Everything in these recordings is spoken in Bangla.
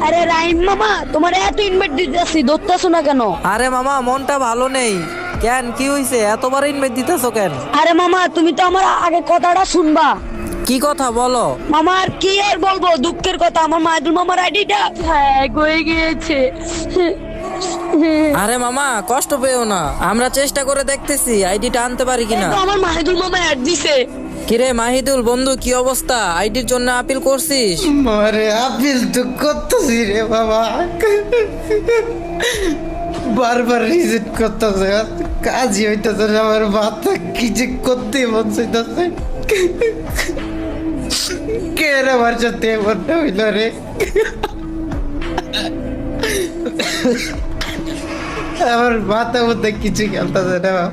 আরে রাইম মামা, তোমার এত ইনভাইট দিতেছি, ধরতেছো না কেন? আরে মামা মনটা ভালো নেই। কেন, কি হইছে? এতবার ইনভাইট দিতেছো কেন? আরে মামা, তুমি তো আমার আগে কথাটা শুনবা। কি কথা বলো? মামা আর কি আর বলবো, দুঃখের কথা, আমার মাহিদুল মামার আইডিটা হ্যাক হয়ে গিয়েছে। আরে মামা কষ্ট পেও না, আমরা চেষ্টা করে দেখতেছি আইডিটা আনতে পারি কিনা। তো আমার মাহিদুল মামা অ্যাড দিছে। কিরে মাহিদুল বন্ধু, কি অবস্থা? আইডির জন্য আপিল করছিস? মারে আপিল তো করতেছি রে বাবা, বারবার রিজেক্ট করতেছে, কাজই হইতেছে না। আমার মাথা কি যে করতে মন চাইতেছে। কে রে আমার সাথে এমনটা হইল রে? আমার মাথা মধ্যে কিছু খেলতেছে না।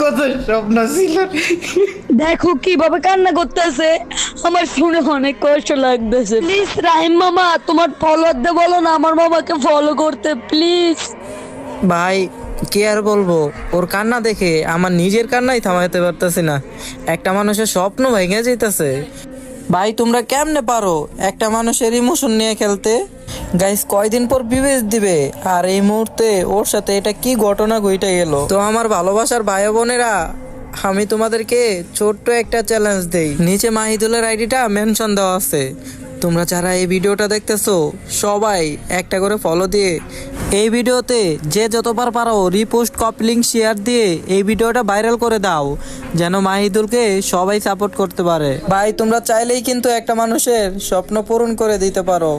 কত স্বপ্ন ছিল রে। দেখো কিভাবে কান্না করতেছে, আমার শুনে অনেক কষ্ট লাগতেছে। প্লিজ রাহিম মামা, তোমার ফলোয়ারদের বলো না আমার মামাকে ফলো করতে, প্লিজ। ভাই কি আর বলবো, ওর কান্না দেখে আমার নিজের কান্নাই থামাইতে পারতেছি না। একটা মানুষের স্বপ্ন ভেঙে যাইতেছে। ভাই তোমরা কেমনে পারো একটা মানুষের ইমোশন নিয়ে খেলতে? গাইস কয়দিন পর বিবেচ দিবে, আর এই মুহূর্তে ওর সাথে এটা কি ঘটনা ঘটে গেল। তো আমার ভালোবাসার ভাই বোনেরা, আমি তোমাদেরকে ছোট্ট একটা চ্যালেঞ্জ দেই। নিচে মাহিদুলের আইডিটা মেনশন দেওয়া আছে। তোমরা যারা এই ভিডিওটা দেখতেছো সবাই একটা করে ফলো দিয়ে এই ভিডিওতে যে যতবার পারো রিপোস্ট, কপি লিংক, শেয়ার দিয়ে এই ভিডিওটা ভাইরাল করে দাও, যেন মাহিদুলকে সবাই সাপোর্ট করতে পারে। ভাই তোমরা চাইলেই কিন্তু একটা মানুষের স্বপ্ন পূরণ করে দিতে পারো।